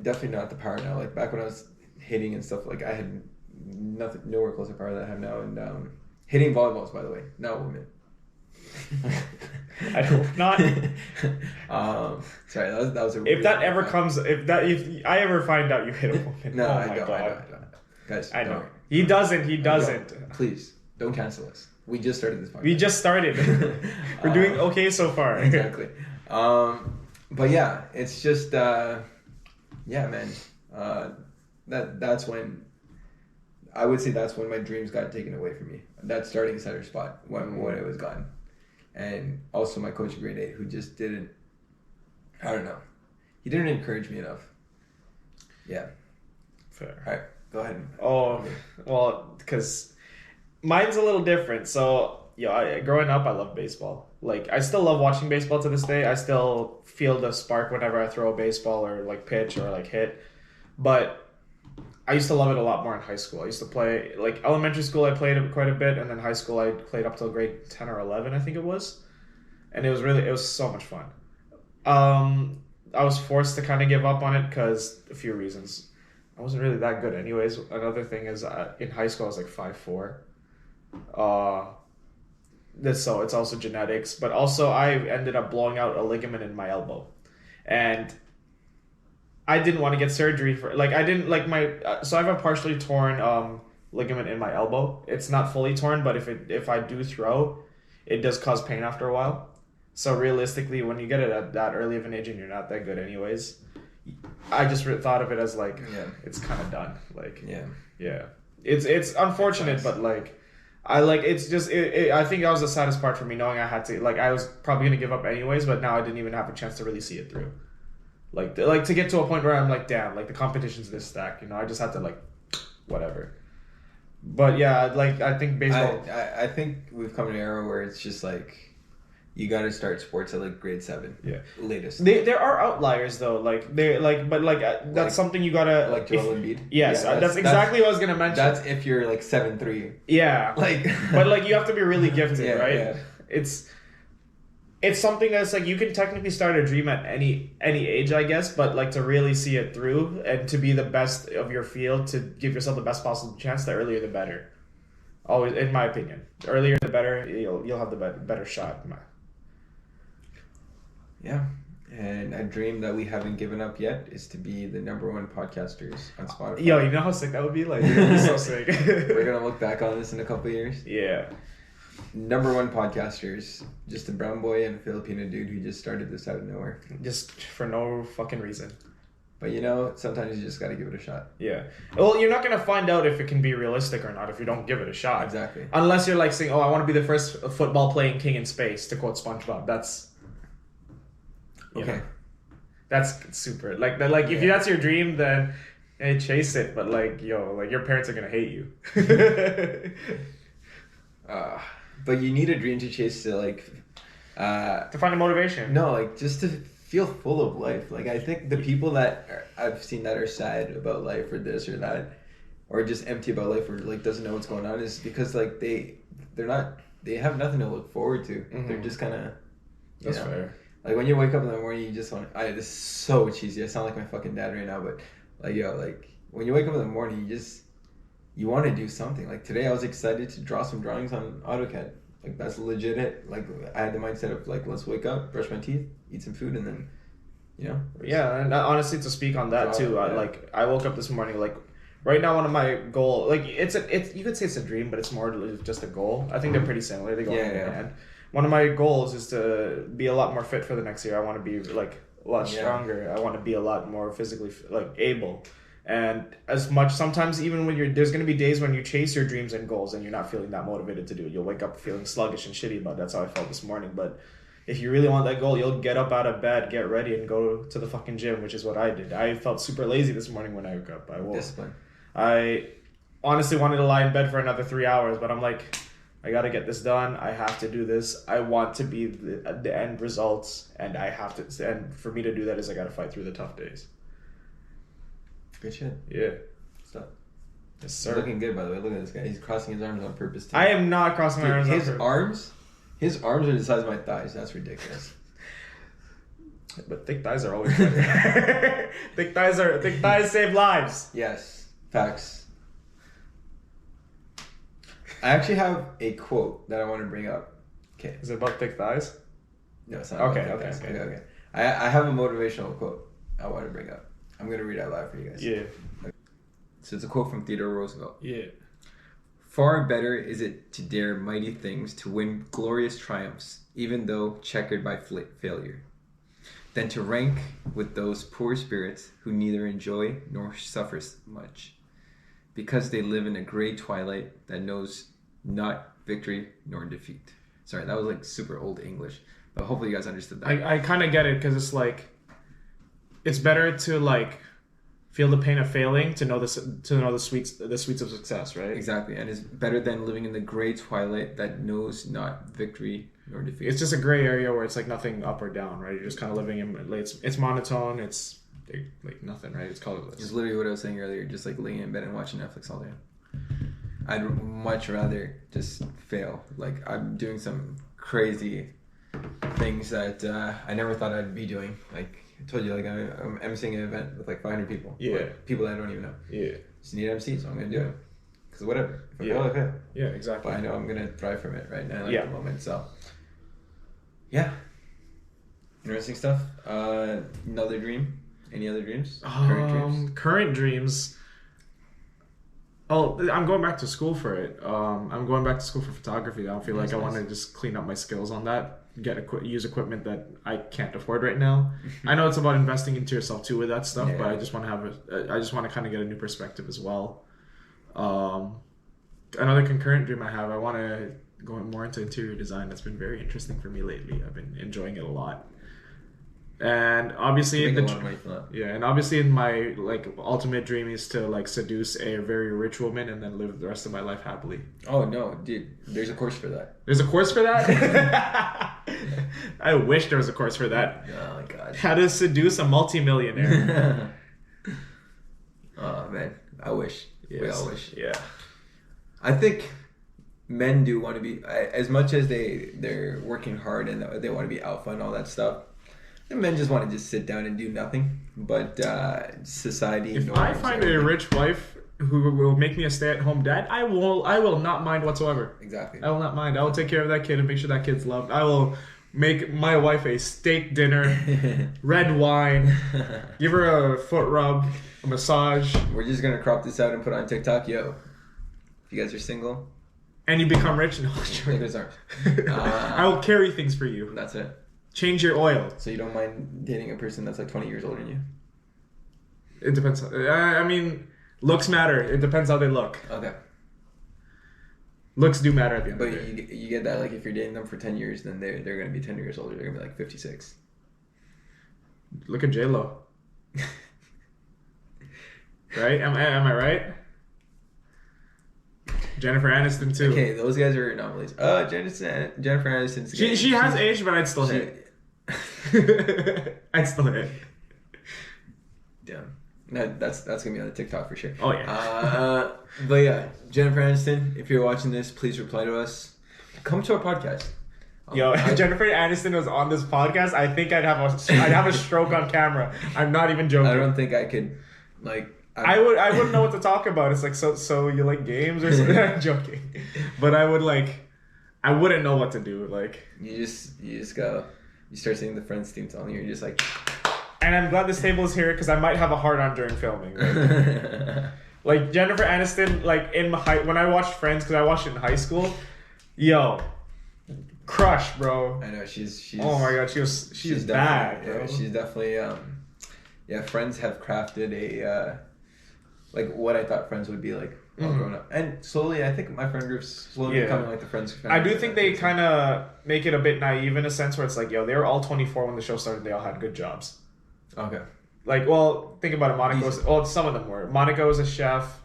definitely not the power now. Like back when I was hitting and stuff, like I had nowhere close to power that I have now, and hitting volleyballs, by the way, not women. I hope not. Sorry, that was a. If I ever find out you hit a woman, no, I don't. Guys, I know he doesn't. Please don't cancel us. We just started this podcast. We just started. We're doing okay so far. Exactly. But yeah, it's just man. That's when. I would say that's when my dreams got taken away from me. That starting center spot when it was gone. And also my coach in grade 8 who just didn't, I don't know. He didn't encourage me enough. Yeah. Fair. All right, go ahead. Oh, well, because mine's a little different. So, growing up, I loved baseball. Like, I still love watching baseball to this day. I still feel the spark whenever I throw a baseball or, like, pitch or, like, hit. But I used to love it a lot more in high school. I used to play, like, elementary school I played quite a bit, and then high school I played up till grade 10 or 11, I think it was. And it was so much fun. I was forced to kind of give up on it because a few reasons. I wasn't really that good anyways. Another thing is in high school I was like 5'4". So it's also genetics, but also I ended up blowing out a ligament in my elbow. And I didn't want to get surgery for I didn't like my so I have a partially torn ligament in my elbow. It's not fully torn, but if I do throw, it does cause pain after a while. So realistically, when you get it at that early of an age and you're not that good anyways, I just thought of it as it's kind of done. It's unfortunate, but I think that was the saddest part for me, knowing I had to I was probably gonna give up anyways, but now I didn't even have a chance to really see it through. Like to get to a point where I'm like, damn, like the competition's this stacked, I just had to whatever. But yeah, I think baseball. I think we've come to an era where it's just you got to start sports at grade 7. Yeah, latest. There are outliers though, that's something you gotta Joel Embiid. Yes, that's exactly what I was gonna mention. That's if you're 7'3". Yeah, but you have to be really gifted, right? Yeah. It's something that's you can technically start a dream at any age, I guess, but to really see it through and to be the best of your field, to give yourself the best possible chance, the earlier the better. Always, in my opinion, the earlier the better. You'll have the better shot. Yeah, and a dream that we haven't given up yet is to be the #1 podcasters on Spotify. Yo, you know how sick that would be? It would be so sick. We're gonna look back on this in a couple of years. Yeah. #1 podcasters, just a brown boy and a Filipino dude who just started this out of nowhere. Just for no fucking reason. But sometimes you just gotta give it a shot. Yeah. Well, you're not gonna find out if it can be realistic or not if you don't give it a shot. Exactly. Unless you're saying, I want to be the first football playing king in space, to quote SpongeBob. That's okay. That's super. If that's your dream, then chase it. But your parents are gonna hate you. But you need a dream to chase to like. To find a motivation. No, like just to feel full of life. Like I think the people that I've seen that are sad about life or this or that, or just empty about life or like doesn't know what's going on is because like they have nothing to look forward to. Mm-hmm. They're just kind of. That's fair. Like when you wake up in the morning, you just want. This is so cheesy. I sound like my fucking dad right now, but like like when you wake up in the morning, you want to do something. Like today, I was excited to draw some drawings on AutoCAD. Like that's legit it. Like I had the mindset of like let's wake up, brush my teeth, eat some food, and then, Yeah, and honestly, to speak on that too, like I woke up this morning like. Right now, one of my goals, like it's you could say it's a dream, but it's more just a goal. I think they're pretty similar. They go hand in hand. One of my goals is to be a lot more fit for the next year. I want to be like a lot stronger. I want to be a lot more physically like able. And as much sometimes even when there's going to be days when you chase your dreams and goals and you're not feeling that motivated to do it. You'll wake up feeling sluggish and shitty about it. That's how I felt this morning. But if you really want that goal, you'll get up out of bed, get ready, and go to the fucking gym, which is what I did. I felt super lazy this morning when I woke up. Discipline. I honestly wanted to lie in bed for another 3 hours, but I'm like, I gotta get this done. I have to do this. I want to be the end results, and I have to. And for me to do that is I gotta fight through the tough days. Good shit. Yeah. Stop. Yes, sir. He's looking good, by the way. Look at this guy. He's crossing his arms on purpose too. I am not crossing my arms. His arms are the size of my thighs. That's ridiculous. But thick thighs are always better. thick thighs save lives. Yes. Facts. I actually have a quote that I want to bring up. Okay. Is it about thick thighs? No, it's not. Okay. I have a motivational quote I want to bring up. I'm going to read it out loud for you guys. Yeah. So it's a quote from Theodore Roosevelt. Yeah. Far better is it to dare mighty things, to win glorious triumphs, even though checkered by failure, than to rank with those poor spirits who neither enjoy nor suffer much, because they live in a gray twilight that knows not victory nor defeat. Sorry, that was like super old English, but hopefully you guys understood that. I kind of get it, because it's like, it's better to like feel the pain of failing to know the sweets of success, right? Exactly, and it's better than living in the gray twilight that knows not victory nor defeat. It's just a gray area where it's like nothing up or down, right? You're just kind of living in like it's monotone. It's like nothing, right? It's colorless. It's literally what I was saying earlier, just like laying in bed and watching Netflix all day. I'd much rather just fail. Like I'm doing some crazy things that I never thought I'd be doing. Like I told you, like I'm emceeing an event with like 500 people. Yeah. Like, people that I don't even know. Yeah. Just need MC, so I'm gonna do it. Because whatever. If I fail, I fail. Yeah, exactly. But I know I'm gonna thrive from it right now at the moment. So yeah. Interesting stuff. Another dream. Any other dreams? Current dreams. Oh, I'm going back to school for it. I'm going back to school for photography. I feel like I want to just clean up my skills on that. Use equipment that I can't afford right now. I know it's about investing into yourself too with that stuff, but I just want to I just want to kind of get a new perspective as well. Another concurrent dream I have, I want to go more into interior design. That's been very interesting for me lately. I've been enjoying it a lot. And obviously, and obviously, my like ultimate dream is to like seduce a very rich woman and then live the rest of my life happily. Oh no, dude! There's a course for that. There's a course for that. I wish there was a course for that. Oh my god! How to seduce a multimillionaire? Oh man, I wish. Yes. We all wish. Yeah. I think men do want to be, as much as they're working hard and they want to be alpha and all that stuff. And men just want to just sit down and do nothing. But society. If I find a rich wife who will make me a stay-at-home dad, I will not mind whatsoever. Exactly. I will not mind. I will take care of that kid and make sure that kid's loved. I will make my wife a steak dinner, red wine, give her a foot rub, a massage. We're just gonna crop this out and put it on TikTok. Yo, if you guys are single and you become rich, no, I will carry things for you. That's it. Change your oil. So you don't mind dating a person that's like 20 years older than you? It depends. I mean, looks matter. It depends how they look. Okay. Looks do matter at the end of the day. But you get that, like, if you're dating them for 10 years, then they're going to be 10 years older. They're going to be like 56. Look at J-Lo. Right? Am I right? Jennifer Aniston too. Okay, those guys are anomalies. Jennifer Aniston's. She has aged, but I'd still hit. I'd still hit. Damn. No, that's gonna be on the TikTok for sure. Oh yeah. But yeah, Jennifer Aniston, if you're watching this, please reply to us. Come to our podcast. Yo, if Jennifer Aniston was on this podcast, I think I'd have a stroke on camera. I'm not even joking. I don't think I could, like. I wouldn't know what to talk about. It's like, so you like games or something? I'm joking, but I wouldn't know what to do. Like you just go, you start singing the Friends theme song. You're just like. And I'm glad this table is here because I might have a hard on during filming. Like Jennifer Aniston, like when I watched Friends, because I watched it in high school. Yo, crush, bro. I know she's. Oh my god, she's bad, bro. Yeah, she's definitely. Yeah, Friends have crafted a. Like what I thought Friends would be like while growing up, and slowly I think my friend group's slowly becoming like the Friends. I do think they kind of make it a bit naive in a sense where it's like, yo, they were all 24 when the show started. They all had good jobs. Okay. Like, well, think about it. Some of them were. Monica was a chef.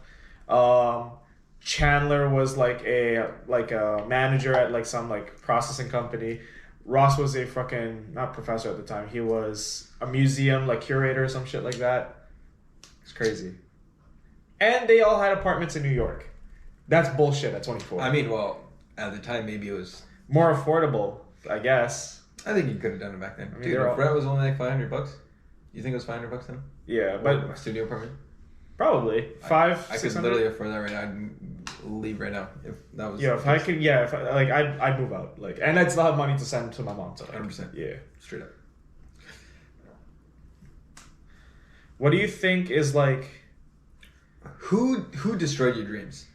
Chandler was like a manager at like some like processing company. Ross was a fucking not professor at the time. He was a museum like curator or some shit like that. It's crazy. And they all had apartments in New York. That's bullshit at 24. I mean, well, at the time maybe it was more affordable, I guess. I think you could have done it back then. I mean, dude, if rent was only like $500. You think it was $500 then? Yeah, but a studio apartment. Probably I could literally afford that right now. I'd leave right now if that was. Yeah, if I could. Yeah, I'd move out. Like, and I'd still have money to send to my mom. So 100%. Yeah, straight up. What do you think is like? Who destroyed your dreams?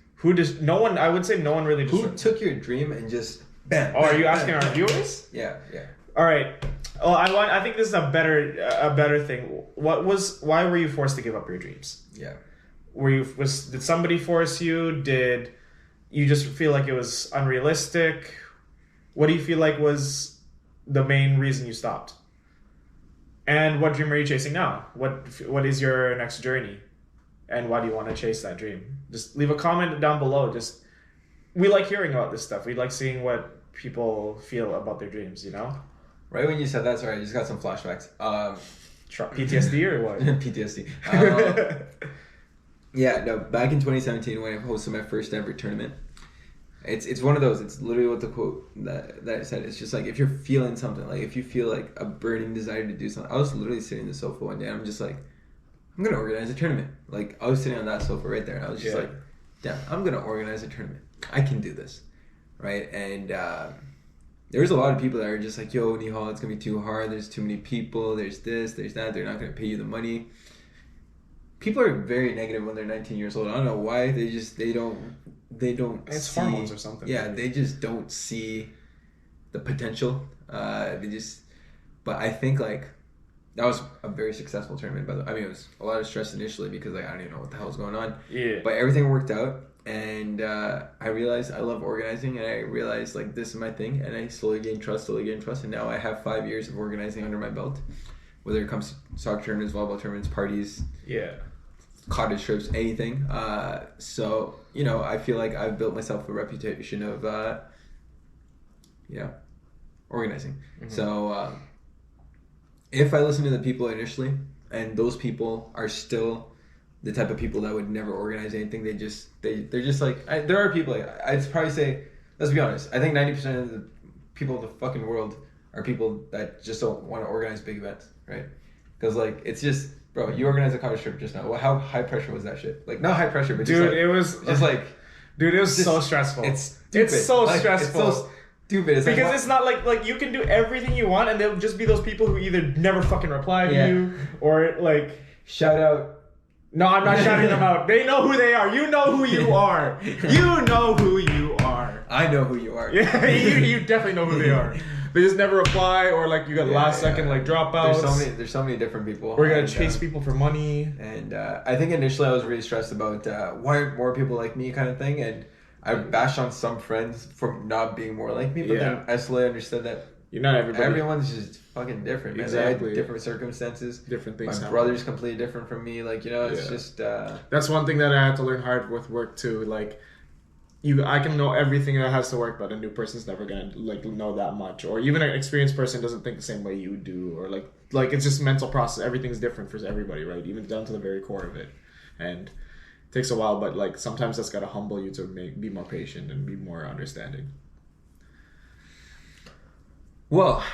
No one. I would say no one really destroyed. Who took your dream and just bam? Are you asking our viewers? Yeah. All right. Oh, I think this is a better thing. Why were you forced to give up your dreams? Yeah. Did somebody force you? Did you just feel like it was unrealistic? What do you feel like was the main reason you stopped? And what dream are you chasing now? What is your next journey? And why do you want to chase that dream? Just leave a comment down below. We like hearing about this stuff. We like seeing what people feel about their dreams, you know? Right when you said that, sorry, I just got some flashbacks. PTSD or what? PTSD. Yeah, no, back in 2017 when I hosted my first ever tournament, it's one of those, it's literally what the quote that I said, it's just like, if you're feeling something, like if you feel like a burning desire to do something, I was literally sitting on the sofa one day and I'm just like, I'm going to organize a tournament. Like, I was sitting on that sofa right there and I was just like, damn, I'm going to organize a tournament. I can do this, right? And there's a lot of people that are just like, yo, Nihaal, it's going to be too hard. There's too many people. There's this, there's that. They're not going to pay you the money. People are very negative when they're 19 years old. I don't know why. They don't it's see, hormones or something. Yeah, they just don't see the potential. But I think like that was a very successful tournament. By the way, I mean, it was a lot of stress initially because like I don't even know what the hell was going on. Yeah. But everything worked out, and I realized I love organizing, and I realized like this is my thing, and I slowly gained trust, and now I have 5 years of organizing under my belt. Whether it comes to soccer tournaments, volleyball tournaments, parties, cottage trips, anything. So you know, I feel like I've built myself a reputation of organizing. Mm-hmm. So. If I listen to the people initially, and those people are still the type of people that would never organize anything, they're just like, there are people like, I'd probably say, let's be honest, I think 90% of the people of the fucking world are people that just don't want to organize big events, right? Because like, it's just, bro, you organized a cottage trip just now. Well, how high pressure was that shit? Like, not high pressure, but dude, just like, it was just like, dude, it was just so stressful. It's so like, stressful. It's so stupid. It's because like, it's not like you can do everything you want, and there'll just be those people who either never fucking reply to you or like shout out. No, I'm not shouting them out. They know who they are. You know who you are. You know who you are. I know who you are. Yeah, you definitely know who they are. They just never reply, or like you got last second like dropouts. There's so many different people. Or you gotta chase people for money. And I think initially I was really stressed about why aren't more people like me kind of thing, and I bashed on some friends for not being more like me, but then I slowly understood that not everybody. Everyone's just fucking different, man. Exactly. They have different circumstances. Different things. My brother's completely different from me. Like, you know, it's just... That's one thing that I had to learn hard with work, too. Like, I can know everything that has to work, but a new person's never gonna like know that much, or even an experienced person doesn't think the same way you do, or like it's just mental process. Everything's different for everybody, right? Even down to the very core of it, and it takes a while, but like sometimes that's gotta humble you to be more patient and be more understanding. Well,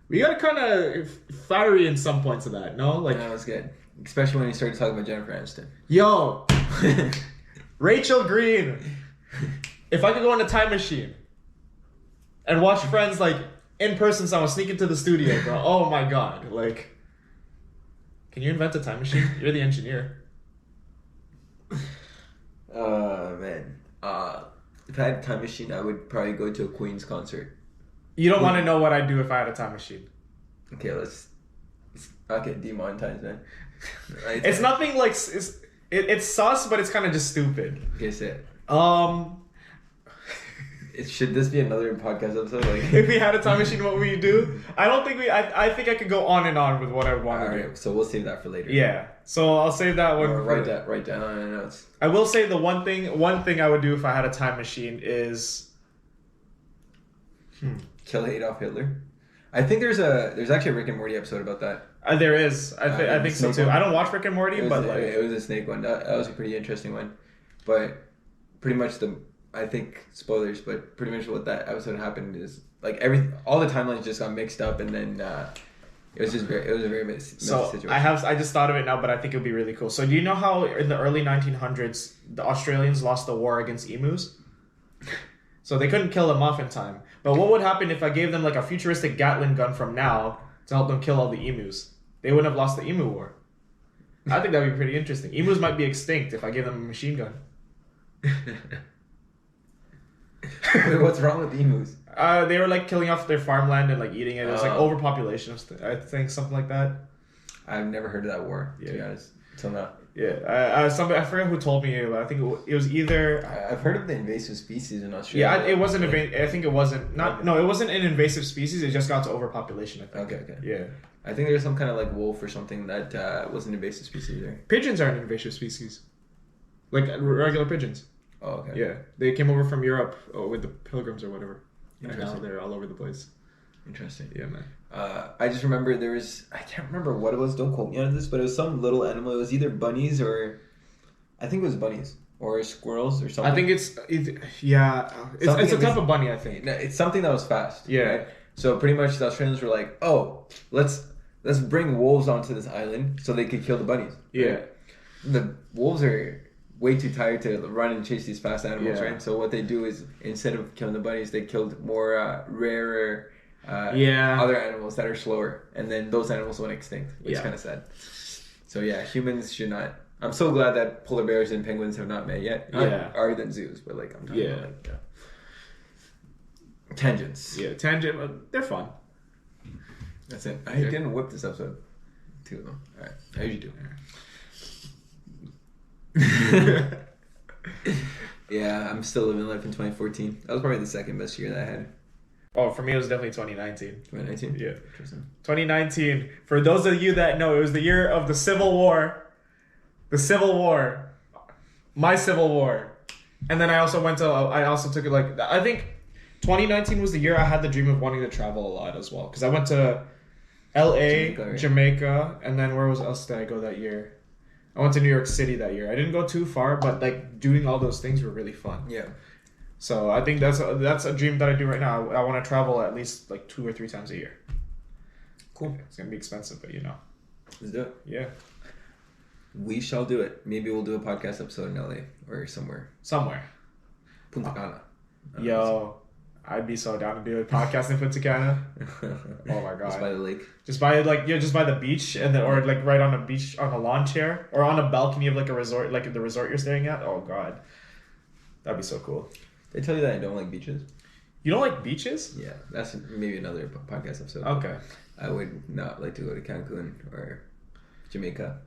we got kind of fiery in some points of that, no? Like that was good, especially when you started talking about Jennifer Aniston. Yo. Rachel Green. If I could go in a time machine and watch Friends like in person, so I was sneaking to the studio, bro. Oh my god! Like, can you invent a time machine? You're the engineer. Man. If I had a time machine, I would probably go to a Queen's concert. You don't want to know what I'd do if I had a time machine. Okay, let's get demonetized, man. Right, it's nothing like it's sus, but it's kind of just stupid. Okay, say it. Should this be another podcast episode? Like, if we had a time machine, what would we do? I don't think I think I could go on and on with what I would want to do. So we'll save that for later. Yeah. So I'll save that one. Write down on the notes. I will say the one thing I would do if I had a time machine is kill Adolf Hitler. I think there's actually a Rick and Morty episode about that. There is. I think so too. One. I don't watch Rick and Morty, but like it was a snake one. That was a pretty interesting one. But pretty much I think spoilers, but pretty much what that episode happened is like all the timelines just got mixed up, and then it was a very messy situation. I just thought of it now, but I think it would be really cool. So do you know how in the early 1900s the Australians lost the war against emus? So they couldn't kill them off in time. But what would happen if I gave them like a futuristic Gatling gun from now to help them kill all the emus? They wouldn't have lost the emu war. I think that'd be pretty interesting. Emus might be extinct if I gave them a machine gun. What's wrong with emus? They were like killing off their farmland and like eating it. It was like overpopulation. I think something like that. I've never heard of that war. To be honest, until now. Yeah, I forgot who told me. I think it was either. I've heard of the invasive species in Australia. Yeah, it wasn't. I think it wasn't. No, it wasn't an invasive species. It just got to overpopulation. I think. Okay. Yeah. I think there's some kind of like wolf or something that was an invasive species either. Pigeons are an invasive species, like regular pigeons. Oh, okay. Yeah, they came over from Europe with the Pilgrims or whatever. And now they're all over the place. Interesting. Yeah, man. I just remember I can't remember what it was, don't quote me on this, but it was some little animal. It was either bunnies or, I think it was bunnies or squirrels or something. I think it's a type of bunny, I think. It's something that was fast. Yeah. Right? So pretty much the Australians were like, oh, let's bring wolves onto this island so they could kill the bunnies. Right? Yeah. The wolves are way too tired to run and chase these fast animals, Yeah. right? So what they do is, instead of killing the bunnies, they killed more rarer other animals that are slower, and then those animals went extinct, which is kind of sad. So yeah, humans should not. I'm so glad that polar bears and penguins have not met yet. Other than zoos, but like I'm talking about like tangents. Yeah, tangent. They're fun. That's it. I didn't whip this episode. Two of them. All right, I usually do. Yeah, I'm still living life in 2014. That was probably the second best year that I had. Oh, for me, it was definitely 2019. 2019? Yeah. Interesting. 2019. For those of you that know, it was the year of the Civil War. The Civil War. My Civil War. And then I also took it like, I think 2019 was the year I had the dream of wanting to travel a lot as well. Because I went to LA, Jamaica, and then where else did I go that year? I went to New York City that year. I didn't go too far, but like doing all those things were really fun. Yeah. So I think that's a dream that I do right now. I want to travel at least like 2 or 3 times a year. Cool. It's gonna be expensive, but Let's do it. Yeah. We shall do it. Maybe we'll do a podcast episode in LA or somewhere. Punta Cana. Yo, I'd be so down to do a podcast in Punta Cana. Oh my god. Just by the lake. Just by the beach or like right on a beach on a lawn chair or on a balcony of like a resort, like the resort you're staying at. Oh god. That'd be so cool. They tell you that I don't like beaches. You don't like beaches? Yeah, that's maybe another podcast episode. Okay. I would not like to go to Cancun or Jamaica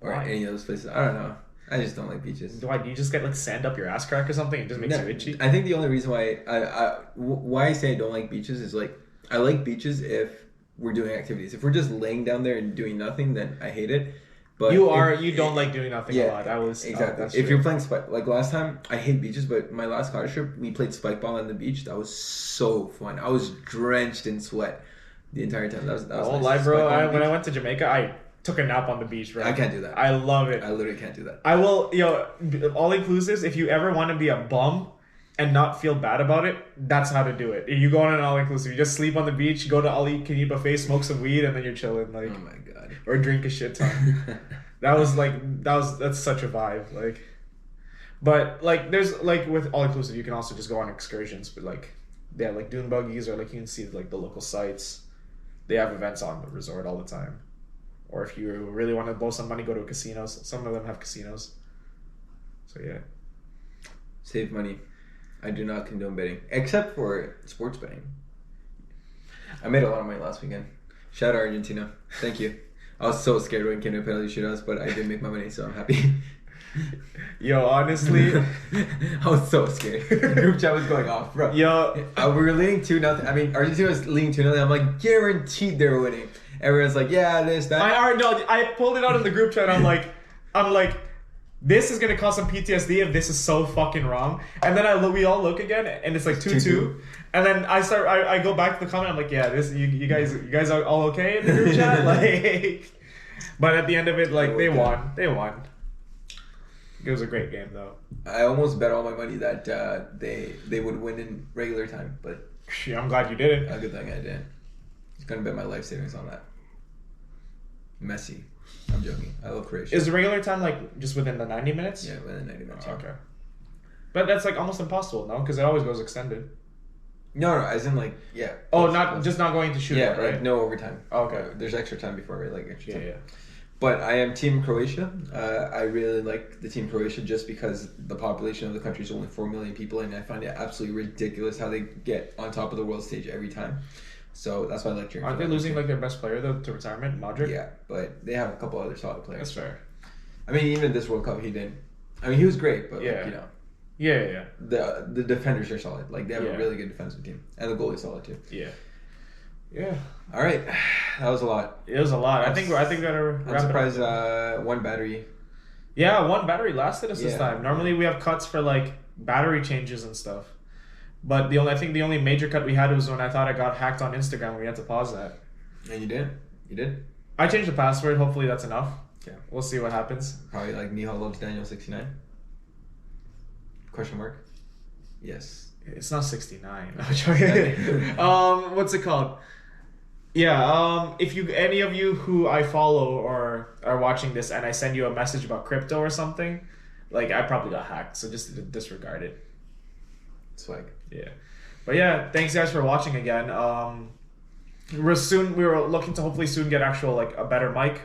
or Why? any of those places. I don't know. I just don't like beaches. Why? Do you just get like sand up your ass crack or something? It just makes you itchy? I think the only reason why I say I don't like beaches is like I like beaches if we're doing activities. If we're just laying down there and doing nothing, then I hate it. But you don't like doing nothing a lot. I was exactly. If you're playing spike, like last time, I hate beaches, but my last cottage trip, we played spike ball on the beach. That was so fun. I was drenched in sweat the entire time. That was nice. Nice. Bro. When I went to Jamaica, I took a nap on the beach, bro. I can't do that. I love it. I literally can't do that. I will, all inclusives. If you ever want to be a bum and not feel bad about it, that's how to do it. You go on an all inclusive. You just sleep on the beach, go to all you can eat buffet, smoke some weed, and then you're chilling. Like, oh my god, or drink a shit ton. That's such a vibe. Like, but like there's like with all inclusive, you can also just go on excursions. But like they have like dune buggies, or like you can see like the local sites. They have events on the resort all the time. Or if you really want to blow some money, go to casinos. Some of them have casinos. So yeah. Save money. I do not condone betting, except for sports betting. I made a lot of money last weekend. Shout out Argentina. Thank you. I was so scared when it came to penalty shootouts, but I did make my money, so I'm happy. Yo, honestly, I was so scared. The group chat was going off, bro. Yo, we were leading 2-0. I mean, Argentina was leading 2-0. I'm like, guaranteed they're winning. Everyone's like, yeah, this, that. I pulled it out in the group chat. I'm like, this is gonna cause some PTSD if this is so fucking wrong. And then we all look again, and it's like 2-2. And then I go back to the comment. I'm like, yeah, this you guys are all okay in the group chat, like. But at the end of it, like they won. It was a great game though. I almost bet all my money that they would win in regular time, but yeah, I'm glad you didn't. A good thing I didn't. I was gonna bet my life savings on that. Messi. I'm joking. I love Croatia. Is the regular time like just within the 90 minutes? Yeah, within 90 minutes. Oh, okay. But that's like almost impossible, no? Because it always goes extended. No, as in like, yeah. Oh, not going to shoot. Yeah, right? like no overtime. Oh, okay. There's extra time before, right? Like extra time. Yeah. But I am Team Croatia. I really like the Team Croatia just because the population of the country is only 4 million people, and I find it absolutely ridiculous how they get on top of the world stage every time. So that's why I like cheering. Aren't they losing like their best player though to retirement, Modric? Yeah, but they have a couple other solid players. That's fair. I mean, even this World Cup, he didn't. I mean, he was great, but yeah. like, you know. Yeah. The defenders are solid. Like they have a really good defensive team, and the goalie's solid too. Yeah. All right, that was a lot. It was a lot. I think we gotta. I'm surprised one battery. Yeah, one battery lasted us this time. Normally we have cuts for like battery changes and stuff, but the only major cut we had was when I thought I got hacked on Instagram. And we had to pause that. And you did? You did? I changed the password. Hopefully that's enough. Okay. We'll see what happens. Probably like Nihaal loves Daniel 69. Question mark? Yes. It's not 69. What's it called? Yeah, if any of you who I follow or are watching this and I send you a message about crypto or something, like I probably got hacked, so just disregard it. Swag. Yeah. But yeah, thanks guys for watching again. We were looking to hopefully soon get actual like a better mic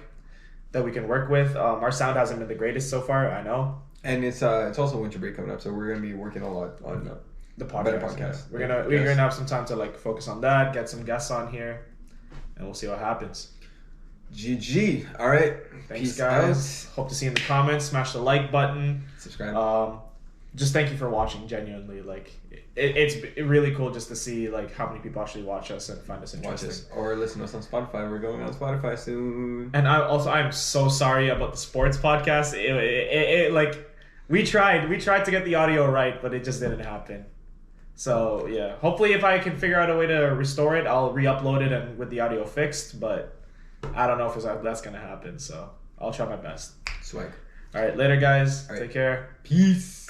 that we can work with. Our sound hasn't been the greatest so far, I know. And it's also winter break coming up, so we're gonna be working a lot on the podcast. Yeah. We're gonna have some time to like focus on that, get some guests on here, and we'll see what happens. GG. All right. Thanks, Peace guys. out. Hope to see you in the comments. Smash the like button. Subscribe. Just thank you for watching. Genuinely, like it's really cool just to see like how many people actually watch us and find us interesting. Watch us or listen to us on Spotify. We're going on Spotify soon. And I'm so sorry about the sports podcast. It like we tried to get the audio right, but it just didn't happen. So yeah, hopefully if I can figure out a way to restore it, I'll re-upload it and with the audio fixed. But I don't know if that's gonna happen. So I'll try my best. Swag. All right, later guys. All right. Take care. Peace.